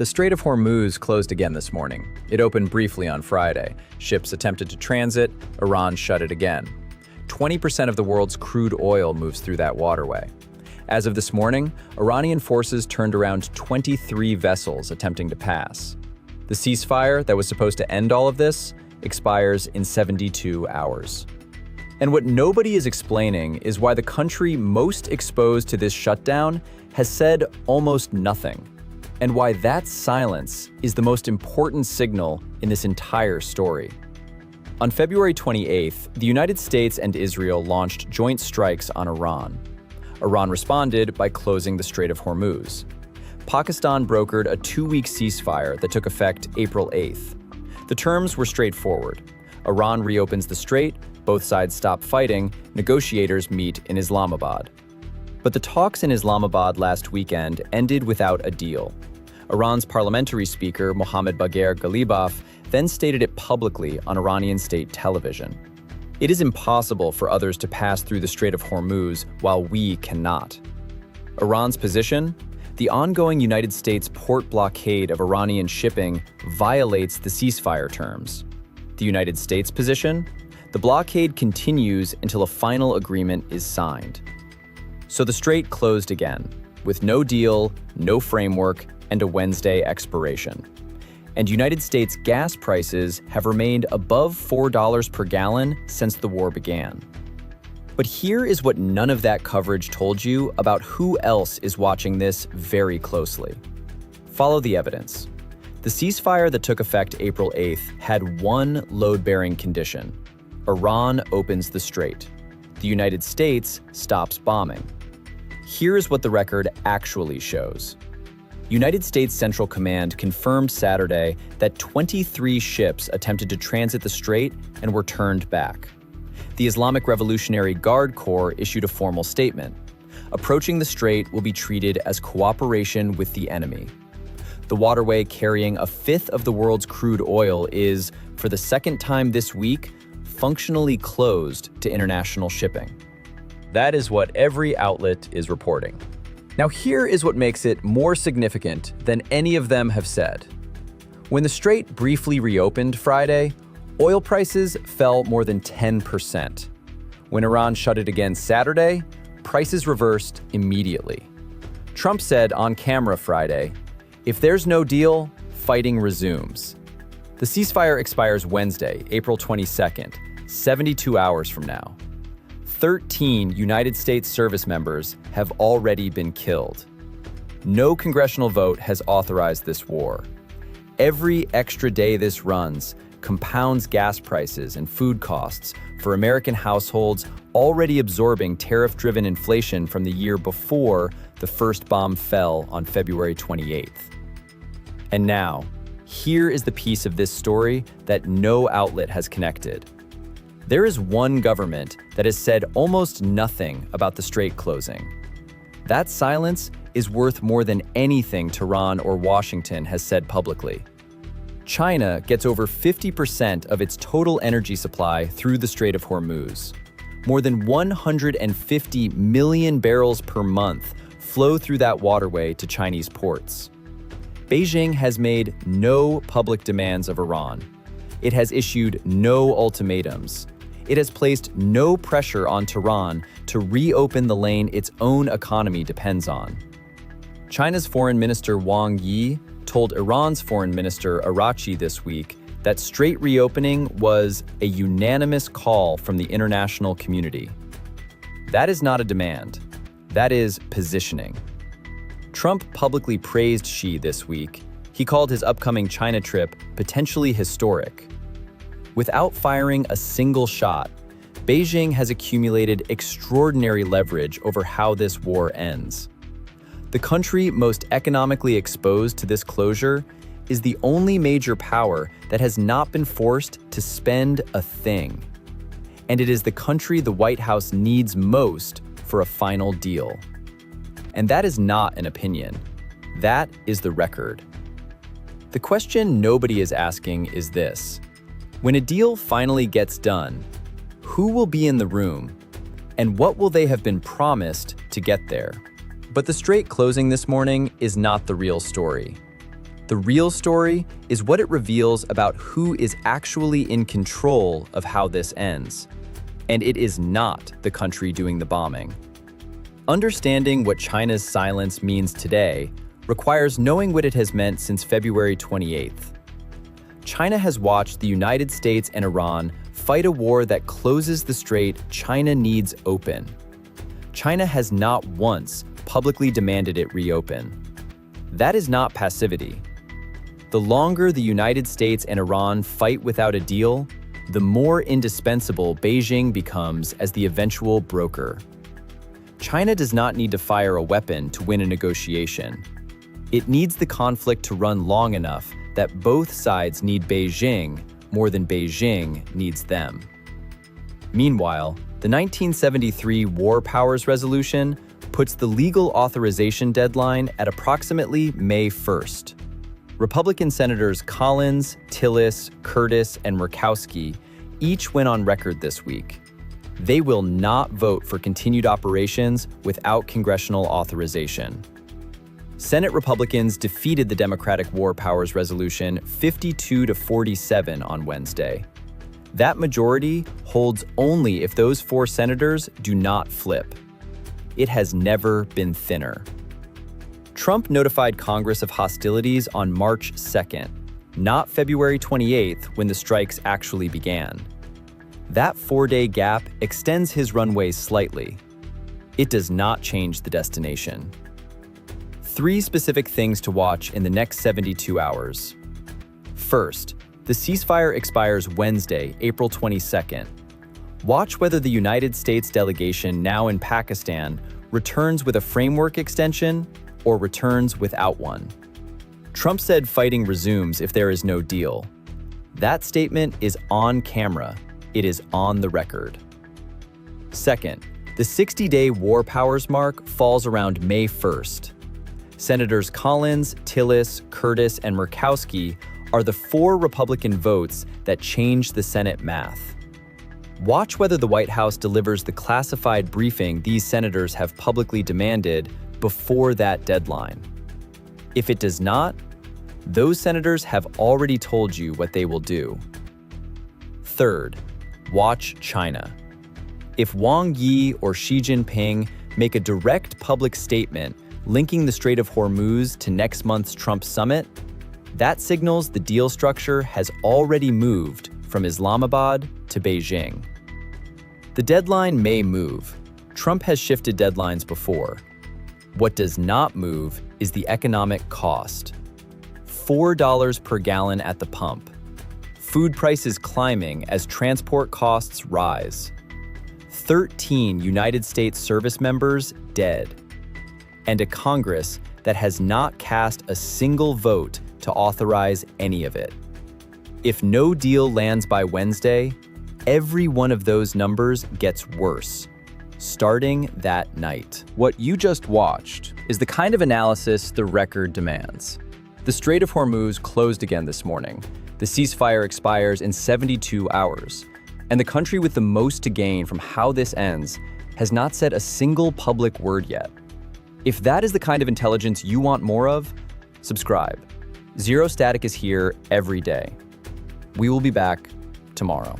The Strait of Hormuz closed again this morning. It opened briefly on Friday. Ships attempted to transit, Iran shut it again. 20% of the world's crude oil moves through that waterway. As of this morning, Iranian forces turned around 23 vessels attempting to pass. The ceasefire that was supposed to end all of this expires in 72 hours. And what nobody is explaining is why the country most exposed to this shutdown has said almost nothing, and why that silence is the most important signal in this entire story. On February 28th, the United States and Israel launched joint strikes on Iran. Iran responded by closing the Strait of Hormuz. Pakistan brokered a 2-week ceasefire that took effect April 8th. The terms were straightforward. Iran reopens the strait, both sides stop fighting, negotiators meet in Islamabad. But the talks in Islamabad last weekend ended without a deal. Iran's parliamentary speaker, Mohammad Bagher Ghalibaf, then stated it publicly on Iranian state television. It is impossible for others to pass through the Strait of Hormuz while we cannot. Iran's position? The ongoing United States port blockade of Iranian shipping violates the ceasefire terms. The United States position? The blockade continues until a final agreement is signed. So the strait closed again, with no deal, no framework, and a Wednesday expiration. And United States gas prices have remained above $4 per gallon since the war began. But here is what none of that coverage told you about who else is watching this very closely. Follow the evidence. The ceasefire that took effect April 8th had one load-bearing condition. Iran opens the strait. The United States stops bombing. Here's what the record actually shows. United States Central Command confirmed Saturday that 23 ships attempted to transit the strait and were turned back. The Islamic Revolutionary Guard Corps issued a formal statement. Approaching the strait will be treated as cooperation with the enemy. The waterway carrying a fifth of the world's crude oil is, for the second time this week, functionally closed to international shipping. That is what every outlet is reporting. Now here is what makes it more significant than any of them have said. When the strait briefly reopened Friday, oil prices fell more than 10%. When Iran shut it again Saturday, prices reversed immediately. Trump said on camera Friday, "If there's no deal, fighting resumes." The ceasefire expires Wednesday, April 22nd, 72 hours from now. 13 United States service members have already been killed. No congressional vote has authorized this war. Every extra day this runs compounds gas prices and food costs for American households already absorbing tariff-driven inflation from the year before the first bomb fell on February 28th. And now, here is the piece of this story that no outlet has connected. There is one government that has said almost nothing about the strait closing. That silence is worth more than anything Tehran or Washington has said publicly. China gets over 50% of its total energy supply through the Strait of Hormuz. More than 150 million barrels per month flow through that waterway to Chinese ports. Beijing has made no public demands of Iran. It has issued no ultimatums. It has placed no pressure on Tehran to reopen the lane its own economy depends on. China's Foreign Minister Wang Yi told Iran's Foreign Minister Araghchi this week that strait reopening was a unanimous call from the international community. That is not a demand. That is positioning. Trump publicly praised Xi this week. He called his upcoming China trip potentially historic. Without firing a single shot, Beijing has accumulated extraordinary leverage over how this war ends. The country most economically exposed to this closure is the only major power that has not been forced to spend a thing. And it is the country the White House needs most for a final deal. And that is not an opinion. That is the record. The question nobody is asking is this: when a deal finally gets done, who will be in the room, and what will they have been promised to get there? But the strait closing this morning is not the real story. The real story is what it reveals about who is actually in control of how this ends. And it is not the country doing the bombing. Understanding what China's silence means today requires knowing what it has meant since February 28th. China has watched the United States and Iran fight a war that closes the strait China needs open. China has not once publicly demanded it reopen. That is not passivity. The longer the United States and Iran fight without a deal, the more indispensable Beijing becomes as the eventual broker. China does not need to fire a weapon to win a negotiation. It needs the conflict to run long enough that both sides need Beijing more than Beijing needs them. Meanwhile, the 1973 War Powers Resolution puts the legal authorization deadline at approximately May 1st. Republican Senators Collins, Tillis, Curtis, and Murkowski each went on record this week. They will not vote for continued operations without congressional authorization. Senate Republicans defeated the Democratic War Powers Resolution 52-47 on Wednesday. That majority holds only if those 4 senators do not flip. It has never been thinner. Trump notified Congress of hostilities on March 2nd, not February 28th when the strikes actually began. That 4-day gap extends his runway slightly. It does not change the destination. 3 specific things to watch in the next 72 hours. First, the ceasefire expires Wednesday, April 22nd. Watch whether the United States delegation now in Pakistan returns with a framework extension or returns without one. Trump said fighting resumes if there is no deal. That statement is on camera. It is on the record. Second, the 60-day war powers mark falls around May 1st. Senators Collins, Tillis, Curtis, and Murkowski are the 4 Republican votes that change the Senate math. Watch whether the White House delivers the classified briefing these senators have publicly demanded before that deadline. If it does not, those senators have already told you what they will do. Third, watch China. If Wang Yi or Xi Jinping make a direct public statement linking the Strait of Hormuz to next month's Trump summit, that signals the deal structure has already moved from Islamabad to Beijing. The deadline may move. Trump has shifted deadlines before. What does not move is the economic cost. $4 per gallon at the pump. Food prices climbing as transport costs rise. 13 United States service members dead. And a Congress that has not cast a single vote to authorize any of it. If no deal lands by Wednesday, every one of those numbers gets worse, starting that night. What you just watched is the kind of analysis the record demands. The Strait of Hormuz closed again this morning. The ceasefire expires in 72 hours. And the country with the most to gain from how this ends has not said a single public word yet. If that is the kind of intelligence you want more of, subscribe. Zero Static is here every day. We will be back tomorrow.